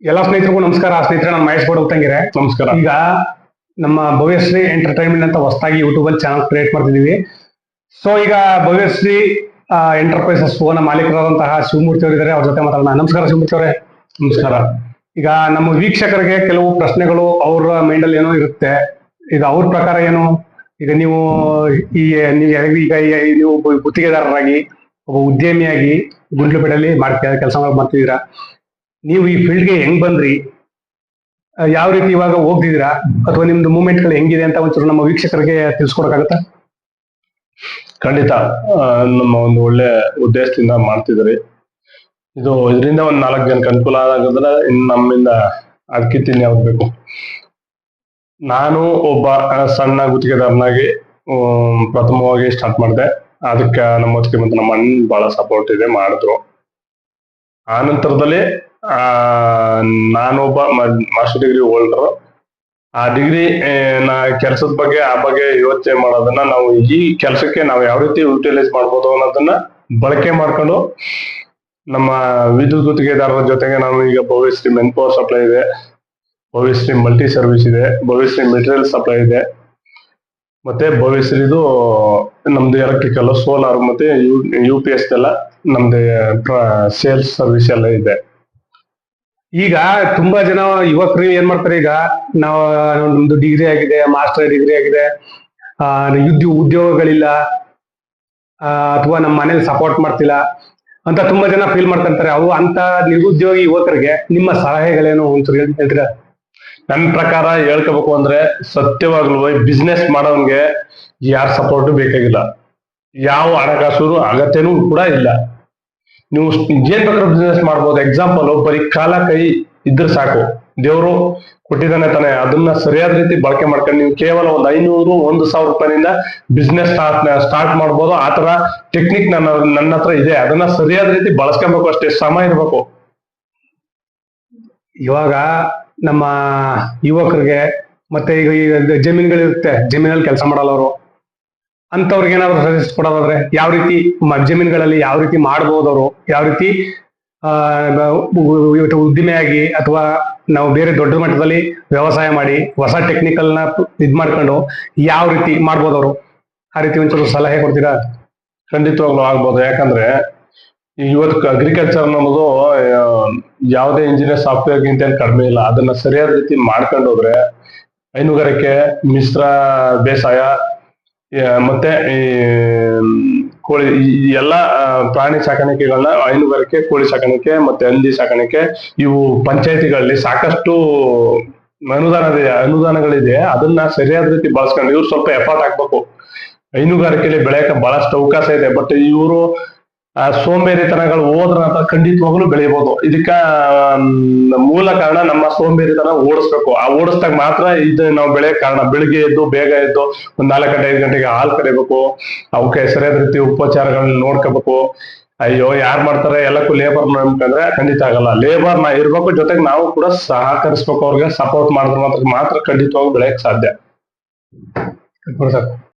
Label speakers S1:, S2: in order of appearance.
S1: ಎಲ್ಲ ಸ್ನೇಹಿತರಿಗೂ ನಮಸ್ಕಾರ. ಸ್ನೇಹಿತರೆ, ನಾನು ಮಹೇಶ್ ಗೌಡ ಉತ್ತಂಗಿರೆ.
S2: ನಮಸ್ಕಾರ.
S1: ಈಗ ನಮ್ಮ ಭವ್ಯಶ್ರೀ ಎಂಟರ್ಟೈನ್ಮೆಂಟ್ ಅಂತ ಹೊಸದಾಗಿ ಯೂಟ್ಯೂಬ್ ಅಲ್ಲಿ ಚಾನಲ್ ಕ್ರಿಯೇಟ್ ಮಾಡ್ತಿದೀವಿ. ಸೊ ಈಗ ಭವ್ಯಶ್ರೀ ಎಂಟರ್ಪ್ರೈಸಸ್ ಓನ ಮಾಲೀಕರಾದಂತಹ ಶಿವಮೂರ್ತಿ ಅವರಿದ್ದಾರೆ. ಅವ್ರ ಜೊತೆ ಮಾತಾಡೋಣ. ನಮಸ್ಕಾರ ಶಿವಮೂರ್ತಿ ಅವರೇ.
S2: ನಮಸ್ಕಾರ.
S1: ಈಗ ನಮ್ಮ ವೀಕ್ಷಕರಿಗೆ ಕೆಲವು ಪ್ರಶ್ನೆಗಳು ಅವ್ರ ಮೈಂಡ್ ಅಲ್ಲಿ ಏನೋ ಇರುತ್ತೆ. ಈಗ ಅವ್ರ ಪ್ರಕಾರ ಏನು, ಈಗ ನೀವು ನೀವು ಗುತ್ತಿಗೆದಾರರಾಗಿ ಒಬ್ಬ ಉದ್ಯಮಿಯಾಗಿ ಗುಂಡ್ಲುಪೇಟೆಯಲ್ಲಿ ಕೆಲಸ ಮಾಡ್ತಿದ್ದೀರಾ. ನೀವು ಈ ಫೀಲ್ಡ್ಗೆ ಹೆಂಗ್ ಬಂದ್ರಿ, ಯಾವ ರೀತಿ ಇವಾಗ ಹೋಗ್ತಿದ್ದೀರಾ, ಅಥವಾ ನಿಮ್ದು ಮೂವ್ಮೆಂಟ್ ಗಳು ಹೆಂಗಿದೆ ಅಂತ ಒಂಚೂರು ನಮ್ಮ ವೀಕ್ಷಕರಿಗೆ ತಿಳಿಸ್ಕೊಡಕ್ಕಾಗತ್ತಾ?
S2: ಖಂಡಿತ. ನಮ್ಮ ಒಂದು ಒಳ್ಳೆ ಉದ್ದೇಶದಿಂದ ಮಾಡ್ತಿದ್ರಿ. ಇದರಿಂದ ಒಂದ್ 4 ಜನಕ್ಕೆ ಅನುಕೂಲ ಆಗಂದ್ರೆ ಇನ್ನು ನಮ್ಮಿಂದ ಅದಕ್ಕಿಂತ ಯಾವ್ದು ಬೇಕು. ನಾನು ಒಬ್ಬ ಸಣ್ಣ ಗುತ್ತಿಗೆದಾರನಾಗಿ ಪ್ರಥಮವಾಗಿ ಸ್ಟಾರ್ಟ್ ಮಾಡಿದೆ. ಅದಕ್ಕೆ ನಮ್ಮ ಹೊತ್ತಿಗೆ ಮತ್ತು ನಮ್ಮ ಅಣ್ಣ ಬಹಳ ಸಪೋರ್ಟ್ ಇದೆ, ಮಾಡಿದ್ರು. ಆ ನಂತರದಲ್ಲಿ ನಾನೊಬ್ಬ ಮಾಸ್ಟರ್ ಡಿಗ್ರಿ ಹೋಲ್ಡರ್. ಆ ಡಿಗ್ರಿ ಕೆಲಸದ ಬಗ್ಗೆ ಯೋಚನೆ ಮಾಡೋದನ್ನ ನಾವು ಈ ಕೆಲಸಕ್ಕೆ ನಾವು ಯಾವ ರೀತಿ ಯುಟಿಲೈಸ್ ಮಾಡ್ಬೋದು ಅನ್ನೋದನ್ನ ಬಳಕೆ ಮಾಡ್ಕೊಂಡು ನಮ್ಮ ವಿದ್ಯುತ್ ಗುತ್ತಿಗೆದಾರರ ಜೊತೆಗೆ ನಾವು ಈಗ ಭವ್ಯಶ್ರೀ ಮೆನ್ ಪವರ್ ಸಪ್ಲೈ ಇದೆ, ಭವ್ಯಶ್ರೀ ಮಲ್ಟಿ ಸರ್ವಿಸ್ ಇದೆ, ಭವ್ಯಶ್ರೀ ಮೆಟೀರಿಯಲ್ ಸಪ್ಲೈ ಇದೆ, ಮತ್ತೆ ಭವ್ಯಶ್ರೀದು ನಮ್ದು ಎಲೆಕ್ಟ್ರಿಕಲ್, ಸೋಲಾರ್ ಮತ್ತೆ UPS ಎಲ್ಲ ನಮ್ದು ಸೇಲ್ಸ್ ಸರ್ವಿಸ್ ಎಲ್ಲ ಇದೆ.
S1: ಈಗ ತುಂಬಾ ಜನ ಯುವಕರು ಏನ್ ಮಾಡ್ತಾರೆ, ಈಗ ನಮ್ದು ಡಿಗ್ರಿ ಆಗಿದೆ, ಮಾಸ್ಟರ್ ಡಿಗ್ರಿ ಆಗಿದೆ, ಉದ್ಯೋಗಗಳಿಲ್ಲ, ಅಥವಾ ನಮ್ಮ ಮನೇಲಿ ಸಪೋರ್ಟ್ ಮಾಡ್ತಿಲ್ಲ ಅಂತ ತುಂಬಾ ಜನ ಫೀಲ್ ಮಾಡ್ಕೊಂತಾರೆ. ಅವು ಅಂತ ನಿರುದ್ಯೋಗಿ ಯುವಕರಿಗೆ ನಿಮ್ಮ ಸಲಹೆಗಳೇನು ಅಂತ ಹೇಳ್ತೀರಾ?
S2: ನನ್ನ ಪ್ರಕಾರ ಹೇಳ್ಕೋಬೇಕು ಅಂದ್ರೆ, ಸತ್ಯವಾಗ್ಲೂ ಬಿಸ್ನೆಸ್ ಮಾಡೋನ್ಗೆ ಯಾರ ಸಪೋರ್ಟ್ ಬೇಕಾಗಿಲ್ಲ, ಯಾವ ಹಣಕಾಸು ಅಗತ್ಯನೂ ಕೂಡ ಇಲ್ಲ. ನೀವು ಏನ್ ಬೇಕಾದ್ರೂ ಬಿಸ್ನೆಸ್ ಮಾಡ್ಬೋದು. ಎಕ್ಸಾಂಪಲ್, ಬರೀ ಕಾಲ ಕೈ ಇದ್ರೆ ಸಾಕು, ದೇವರು ಕೊಟ್ಟಿದ್ದಾನೆ ತಾನೆ, ಅದನ್ನ ಸರಿಯಾದ ರೀತಿ ಬಳಕೆ ಮಾಡ್ಕೊಂಡು ನೀವು ಕೇವಲ ಒಂದು 500-1,000 ರೂಪಾಯಿನಿಂದ ಬಿಸ್ನೆಸ್ ಸ್ಟಾರ್ಟ್ ಮಾಡ್ಬೋದು. ಆ ತರ ಟೆಕ್ನಿಕ್ ನನ್ನ ಹತ್ರ ಇದೆ. ಅದನ್ನ ಸರಿಯಾದ ರೀತಿ ಬಳಸ್ಕೊಬೇಕು, ಅಷ್ಟೇ ಶ್ರಮ ಇರ್ಬೇಕು.
S1: ಇವಾಗ ನಮ್ಮ ಯುವಕರಿಗೆ ಮತ್ತೆ ಈಗ ಜಮೀನುಗಳಿರುತ್ತೆ, ಜಮೀನಲ್ಲಿ ಕೆಲಸ ಮಾಡಲ್ಲ ಅವರು, ಅಂತವ್ರಿಗೆ ಏನಾದ್ರು ಸಜೆಸ್ಟ್ ಕೊಡೋದಾದ್ರೆ ಯಾವ ರೀತಿ ಜಮೀನುಗಳಲ್ಲಿ ಯಾವ ರೀತಿ ಮಾಡ್ಬೋದು, ಅವರು ಯಾವ ರೀತಿ ಉದ್ದಿಮೆಯಾಗಿ ಅಥವಾ ನಾವು ಬೇರೆ ದೊಡ್ಡ ಮಟ್ಟದಲ್ಲಿ ವ್ಯವಸಾಯ ಮಾಡಿ ಹೊಸ ಟೆಕ್ನಿಕಲ್ನ ಮಾಡ್ಕೊಂಡು ಯಾವ ರೀತಿ ಮಾಡ್ಬೋದು ಅವರು, ಆ ರೀತಿ ಒಂಚೂರು ಸಲಹೆ ಕೊಡ್ತೀರಾ?
S2: ಖಂಡಿತವಾಗ್ಲೂ ಆಗ್ಬೋದು. ಯಾಕಂದ್ರೆ ಇವತ್ತು ಅಗ್ರಿಕಲ್ಚರ್ ಅನ್ನೋದು ಯಾವುದೇ ಇಂಜಿನಿಯರ್ ಸಾಫ್ಟ್ವೇರ್ಗಿಂತ ಕಡಿಮೆ ಇಲ್ಲ. ಅದನ್ನ ಸರಿಯಾದ ರೀತಿ ಮಾಡ್ಕೊಂಡು ಹೋದ್ರೆ ಹೈನುಗಾರಿಕೆ, ಮಿಶ್ರ ಬೇಸಾಯ, ಮತ್ತೆ ಈ ಕೋಳಿ, ಎಲ್ಲ ಪ್ರಾಣಿ ಸಾಕಾಣಿಕೆಗಳನ್ನ, ಹೈನುಗಾರಿಕೆ, ಕೋಳಿ ಸಾಕಾಣಿಕೆ ಮತ್ತೆ ಹಂದಿ ಸಾಕಾಣಿಕೆ, ಇವು ಪಂಚಾಯತಿಗಳಲ್ಲಿ ಸಾಕಷ್ಟು ಅನುದಾನಗಳಿದೆ. ಅದನ್ನ ಸರಿಯಾದ ರೀತಿ ಬಳಸ್ಕೊಂಡು ಇವ್ರು ಸ್ವಲ್ಪ ಎಫರ್ಟ್ ಹಾಕ್ಬೇಕು. ಹೈನುಗಾರಿಕೆಯಲ್ಲಿ ಬೆಳೆಯಕ್ಕೆ ಬಹಳಷ್ಟು ಅವಕಾಶ ಇದೆ. ಬಟ್ ಇವರು ಸೋಂಬೇರಿತನಗಳು ಹೋದ್ರ ಅಂತ ಖಂಡಿತವಾಗ್ಲೂ ಬೆಳಿಬಹುದು. ಇದಕ್ಕ ಮೂಲ ಕಾರಣ ನಮ್ಮ ಸೋಂಬೇರಿತನ ಓಡಿಸ್ಬೇಕು. ಆ ಓಡಿಸ್ದಾಗ ಮಾತ್ರ ಇದು ನಾವು ಬೆಳೆಯಕ್ ಕಾರಣ. ಬೆಳಿಗ್ಗೆ ಎದ್ದು ಬೇಗ ಎದ್ದು ಒಂದ್ 4 ಗಂಟೆ 5 ಗಂಟೆಗೆ ಹಾಲು ಕರಿಬೇಕು, ಅವಕ್ಕೆ ಸರಿಯಾದ ರೀತಿ ಉಪಚಾರಗಳನ್ನ ನೋಡ್ಕೋಬೇಕು. ಅಯ್ಯೋ ಯಾರು ಮಾಡ್ತಾರೆ, ಎಲ್ಲಕ್ಕೂ ಲೇಬರ್ ನಂಬ್ಕೊಂಡ್ರೆ ಖಂಡಿತ ಆಗಲ್ಲ. ಲೇಬರ್ ಇರ್ಬೇಕು, ಜೊತೆಗೆ ನಾವು ಕೂಡ ಸಹಕರಿಸ್ಬೇಕು. ಅವ್ರಿಗೆ ಸಪೋರ್ಟ್ ಮಾಡಿದ್ರೆ ಮಾತ್ರ ಖಂಡಿತವಾಗಿ ಬೆಳೆಯಕ್ ಸಾಧ್ಯ.